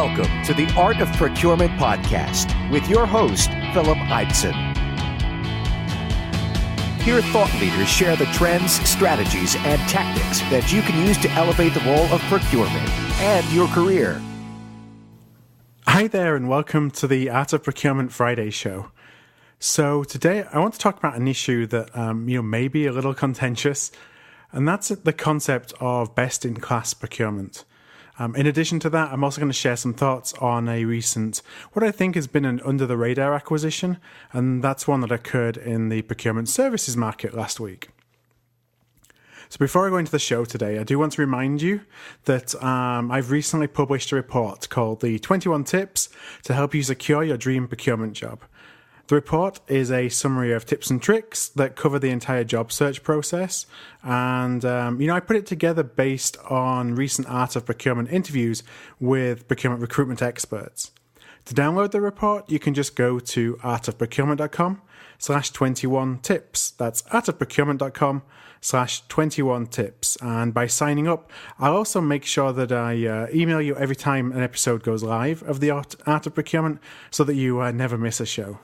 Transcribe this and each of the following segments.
Welcome to the Art of Procurement podcast with your host, Philip Eidson. Here, thought leaders share the trends, strategies, and tactics that you can use to elevate the role of procurement and your career. Hi there, and welcome to the Art of Procurement Friday show. So today I want to talk about an issue that may be a little contentious, and that's the concept of best-in-class procurement. In addition to that, I'm also going to share some thoughts on a recent, what I think has been an under-the-radar acquisition, and that's one that occurred in the procurement services market last week. So before I go into the show today, I do want to remind you that I've recently published a report called the 21 Tips to Help You Secure Your Dream Procurement Job. The report is a summary of tips and tricks that cover the entire job search process. And, I put it together based on recent Art of Procurement interviews with procurement recruitment experts. To download the report, you can just go to artofprocurement.com/21tips. That's artofprocurement.com/21tips. And by signing up, I'll also make sure that I email you every time an episode goes live of the Art of Procurement so that you never miss a show.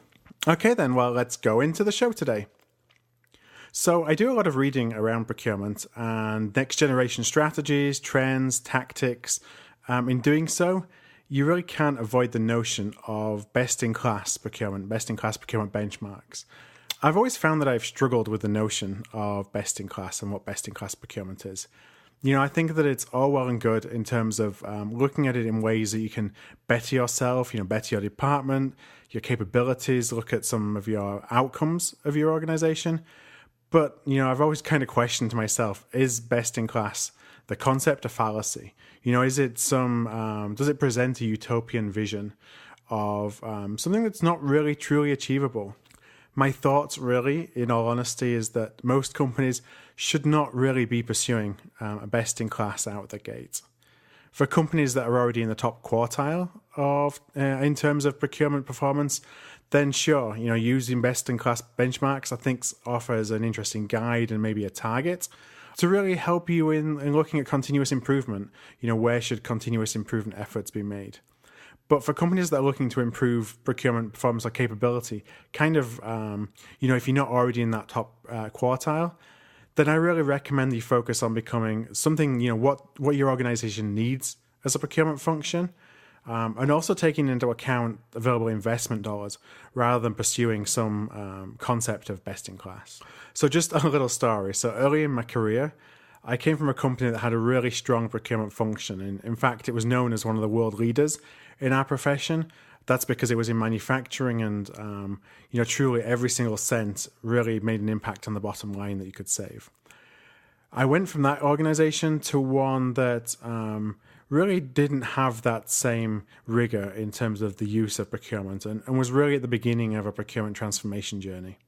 Okay then, well, let's go into the show today. So I do a lot of reading around procurement and next generation strategies, trends, tactics. In doing so, you really can't avoid the notion of best-in-class procurement benchmarks. I've always found that I've struggled with the notion of best-in-class and what best-in-class procurement is. I think that it's all well and good in terms of looking at it in ways that you can better yourself, better your department, your capabilities, look at some of your outcomes of your organization. But, I've always kind of questioned to myself, is best in class the concept a fallacy? Is it does it present a utopian vision of something that's not really truly achievable? My thoughts really, in all honesty, is that most companies should not really be pursuing a best-in-class out the gate. For companies that are already in the top quartile of in terms of procurement performance, then sure, using best-in-class benchmarks I think offers an interesting guide and maybe a target to really help you in looking at continuous improvement. Where should continuous improvement efforts be made? But for companies that are looking to improve procurement performance or capability, if you're not already in that top quartile, then I really recommend you focus on becoming something, what your organization needs as a procurement function, and also taking into account available investment dollars rather than pursuing some concept of best in class. So just a little story. So early in my career, I came from a company that had a really strong procurement function. And in fact, it was known as one of the world leaders in our profession. That's because it was in manufacturing and, truly every single cent really made an impact on the bottom line that you could save. I went from that organization to one that really didn't have that same rigor in terms of the use of procurement and was really at the beginning of a procurement transformation journey.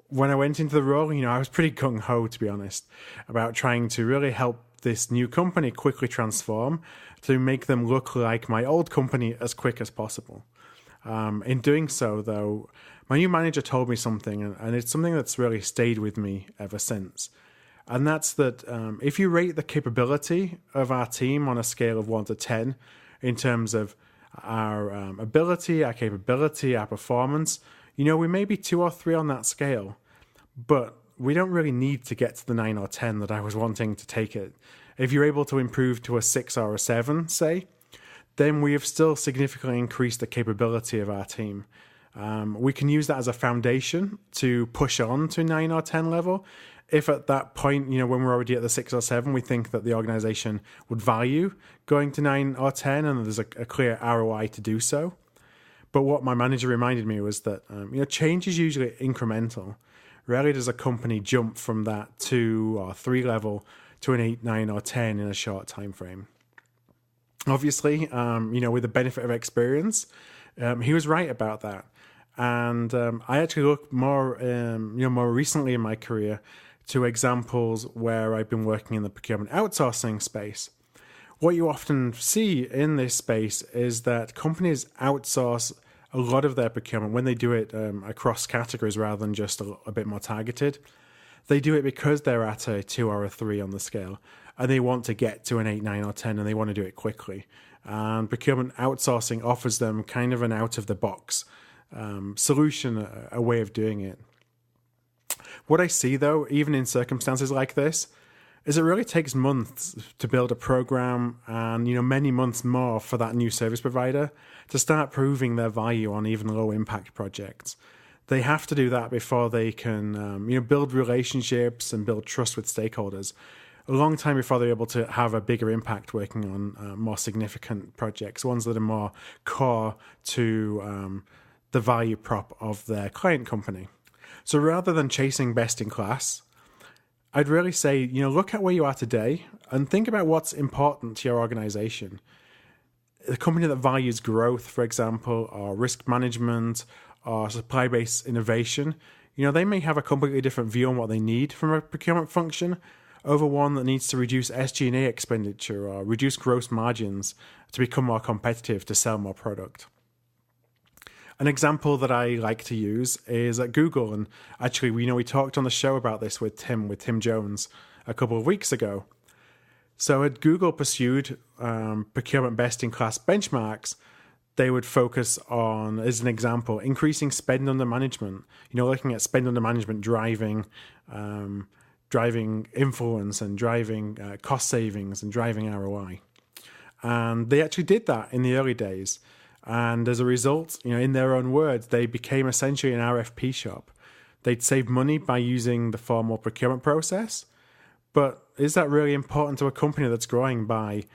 When I went into the role, I was pretty gung-ho, to be honest, about trying to really help this new company quickly transform to make them look like my old company as quick as possible. In doing so, though, my new manager told me something, and it's something that's really stayed with me ever since. And that's that if you rate the capability of our team on a scale of 1 to 10 in terms of our ability, our capability, our performance, we may be 2 or 3 on that scale, but we don't really need to get to the 9 or 10 that I was wanting to take it. If you're able to improve to a 6 or a 7, say, then we have still significantly increased the capability of our team. We can use that as a foundation to push on to 9 or 10 level. If at that point, when we're already at the 6 or 7, we think that the organization would value going to 9 or 10 and there's a clear ROI to do so. But what my manager reminded me was that, change is usually incremental. Rarely does a company jump from that 2 or 3 level to an 8, 9, or 10 in a short time frame. Obviously, with the benefit of experience, he was right about that. And I actually look more recently in my career to examples where I've been working in the procurement outsourcing space. What you often see in this space is that companies outsource a lot of their procurement when they do it across categories rather than just a bit more targeted. They do it because they're at a 2 or a 3 on the scale and they want to get to an 8, 9 or 10 and they want to do it quickly. And procurement outsourcing offers them kind of an out-of-the-box solution, a way of doing it. What I see, though, even in circumstances like this, is it really takes months to build a program and, many months more for that new service provider to start proving their value on even low-impact projects. They have to do that before they can, build relationships and build trust with stakeholders. A long time before they're able to have a bigger impact working on more significant projects, ones that are more core to the value prop of their client company. So rather than chasing best in class, I'd really say, look at where you are today and think about what's important to your organization. A company that values growth, for example, or risk management, or supply-based innovation, they may have a completely different view on what they need from a procurement function over one that needs to reduce SG&A expenditure or reduce gross margins to become more competitive to sell more product. An example that I like to use is at Google, and actually, we talked on the show about this with Tim Jones a couple of weeks ago. So at Google pursued procurement best-in-class benchmarks, they would focus on, as an example, increasing spend under management. Looking at spend under management driving influence and driving cost savings and driving ROI. And they actually did that in the early days. And as a result, in their own words, they became essentially an RFP shop. They'd save money by using the formal procurement process. But is that really important to a company that's growing by,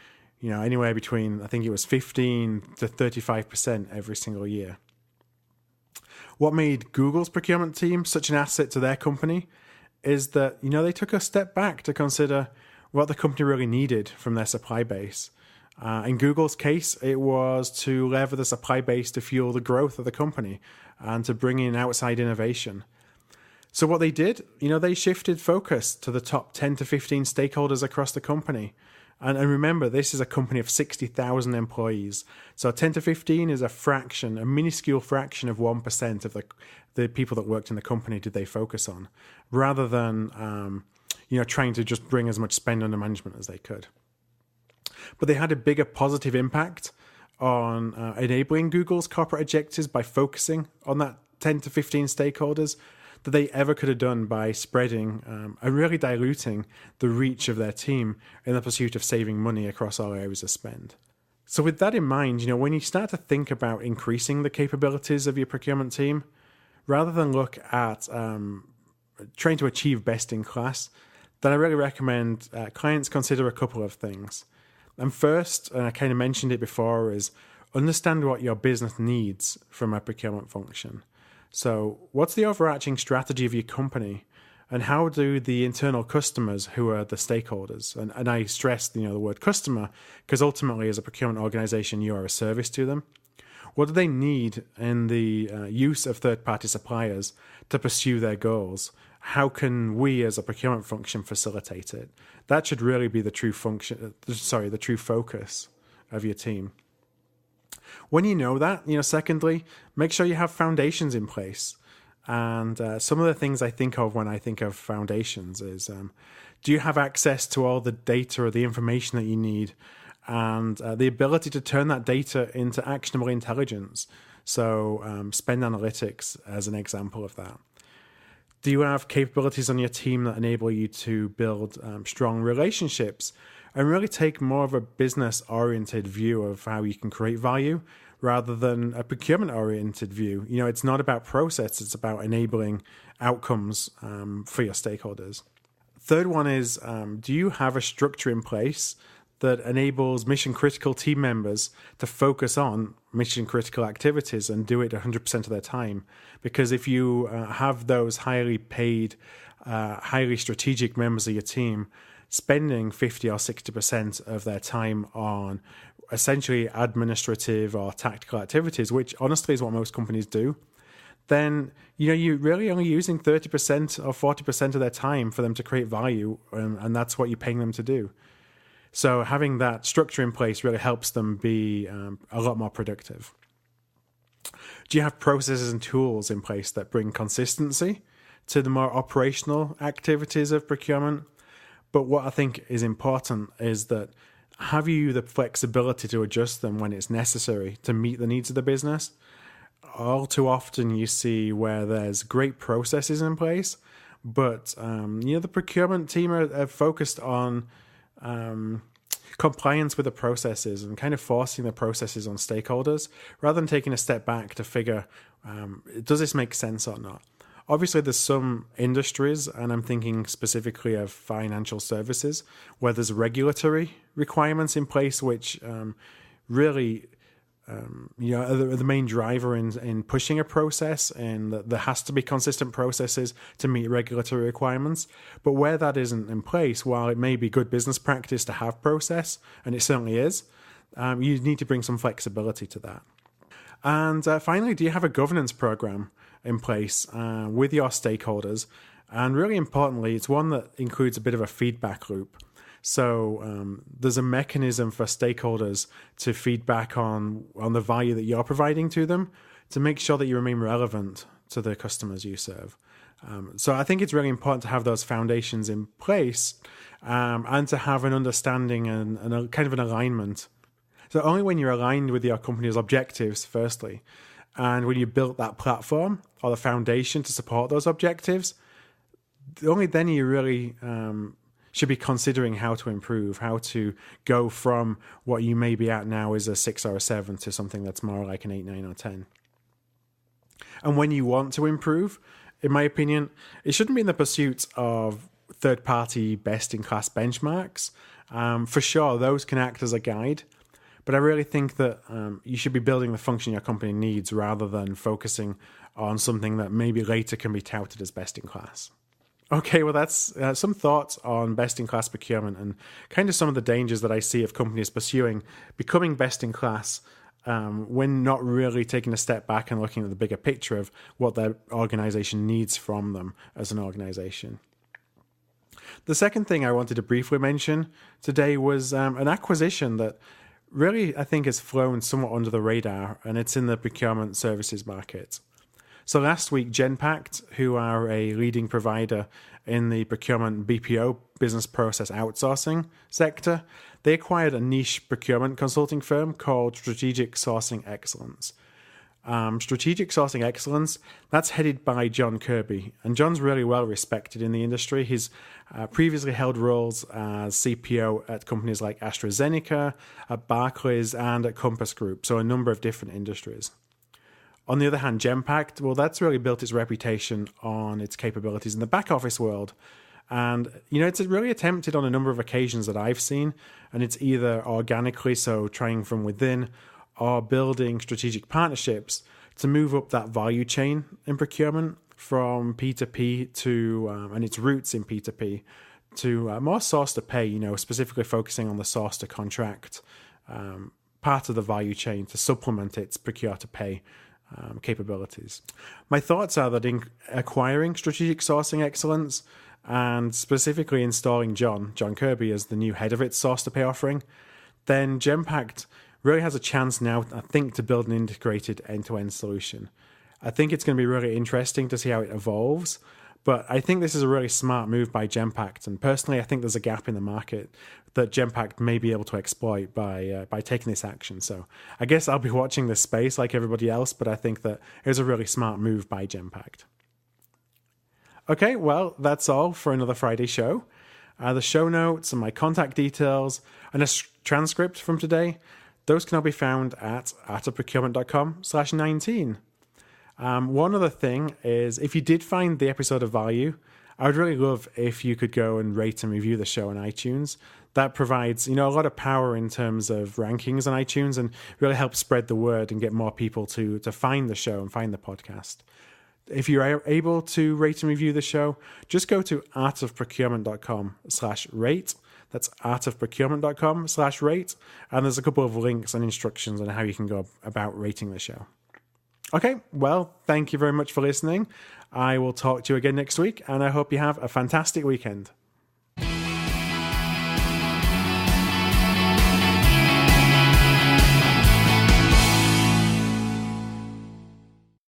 anywhere between, I think it was 15 to 35% every single year? What made Google's procurement team such an asset to their company is that, they took a step back to consider what the company really needed from their supply base. In Google's case, it was to lever the supply base to fuel the growth of the company and to bring in outside innovation. So what they did, they shifted focus to the top 10 to 15 stakeholders across the company. And remember, this is a company of 60,000 employees. So 10 to 15 is a minuscule fraction of 1% of the people that worked in the company did they focus on, rather than trying to just bring as much spend under management as they could. But they had a bigger positive impact on enabling Google's corporate objectives by focusing on that 10 to 15 stakeholders that they ever could have done by spreading and really diluting the reach of their team in the pursuit of saving money across all areas of spend. So with that in mind, when you start to think about increasing the capabilities of your procurement team, rather than look at trying to achieve best in class, then I really recommend clients consider a couple of things. And first, and I kind of mentioned it before, is understand what your business needs from a procurement function. So what's the overarching strategy of your company? And how do the internal customers, who are the stakeholders, and I stress the word customer, because ultimately as a procurement organization, you are a service to them. What do they need in the use of third-party suppliers to pursue their goals? How can we as a procurement function facilitate it? That should really be the true focus of your team. When you know that, secondly, make sure you have foundations in place. And some of the things I think of when I think of foundations is, do you have access to all the data or the information that you need, and the ability to turn that data into actionable intelligence? So spend analytics as an example of that. Do you have capabilities on your team that enable you to build strong relationships and really take more of a business-oriented view of how you can create value rather than a procurement-oriented view? It's not about process, it's about enabling outcomes for your stakeholders. Third one is, do you have a structure in place that enables mission-critical team members to focus on mission-critical activities and do it 100% of their time? Because if you have those highly paid, highly strategic members of your team spending 50 or 60% of their time on essentially administrative or tactical activities, which honestly is what most companies do, then you're really only using 30% or 40% of their time for them to create value, and that's what you're paying them to do. So having that structure in place really helps them be a lot more productive. Do you have processes and tools in place that bring consistency to the more operational activities of procurement? But what I think is important is that have you the flexibility to adjust them when it's necessary to meet the needs of the business? All too often you see where there's great processes in place, but the procurement team are focused on compliance with the processes and kind of forcing the processes on stakeholders rather than taking a step back to figure, does this make sense or not? Obviously, there's some industries, and I'm thinking specifically of financial services, where there's regulatory requirements in place which really are the main driver in pushing a process, and that there has to be consistent processes to meet regulatory requirements. But where that isn't in place, while it may be good business practice to have process, and it certainly is, you need to bring some flexibility to that. And finally, do you have a governance program in place with your stakeholders? And really importantly, it's one that includes a bit of a feedback loop. So there's a mechanism for stakeholders to feedback on the value that you're providing to them to make sure that you remain relevant to the customers you serve. So I think it's really important to have those foundations in place and to have an understanding and a kind of an alignment. So only when you're aligned with your company's objectives, firstly, and when you built that platform or the foundation to support those objectives, only then you really should be considering how to improve, how to go from what you may be at now is a 6 or a 7 to something that's more like an 8, 9, or 10. And when you want to improve, in my opinion, it shouldn't be in the pursuit of third-party best-in-class benchmarks. For sure, those can act as a guide. But I really think that you should be building the function your company needs rather than focusing on something that maybe later can be touted as best in class. Okay, well, that's some thoughts on best in class procurement and kind of some of the dangers that I see of companies pursuing becoming best in class when not really taking a step back and looking at the bigger picture of what their organization needs from them as an organization. The second thing I wanted to briefly mention today was an acquisition that really, I think, has flown somewhat under the radar, and it's in the procurement services market. So last week, Genpact, who are a leading provider in the procurement BPO, business process outsourcing sector, they acquired a niche procurement consulting firm called Strategic Sourcing Excellence. Strategic Sourcing Excellence, that's headed by John Kirby. And John's really well respected in the industry. He's previously held roles as CPO at companies like AstraZeneca, at Barclays, and at Compass Group, so a number of different industries. On the other hand, Genpact, well, that's really built its reputation on its capabilities in the back office world. And, it's really attempted on a number of occasions that I've seen, and it's either organically, so trying from within, or building strategic partnerships to move up that value chain in procurement from P2P to, and its roots in P2P, to more source to pay, specifically focusing on the source to contract part of the value chain to supplement its procure to pay capabilities. My thoughts are that in acquiring Strategic Sourcing Excellence and specifically installing John Kirby as the new head of its source to pay offering, then Genpact really has a chance now, I think, to build an integrated end-to-end solution. I think it's going to be really interesting to see how it evolves, but I think this is a really smart move by Genpact, and personally I think there's a gap in the market that Genpact may be able to exploit by taking this action. So I guess I'll be watching this space like everybody else, but I think that it was a really smart move by Genpact. Okay, well, that's all for another Friday show. The show notes and my contact details and a transcript from today, those can all be found at artofprocurement.com/19. One other thing is, if you did find the episode of value, I would really love if you could go and rate and review the show on iTunes. That provides, a lot of power in terms of rankings on iTunes and really helps spread the word and get more people to find the show and find the podcast. If you're able to rate and review the show, just go to artofprocurement.com/rate. That's artofprocurement.com/rate. And there's a couple of links and instructions on how you can go about rating the show. Okay, well, thank you very much for listening. I will talk to you again next week, and I hope you have a fantastic weekend.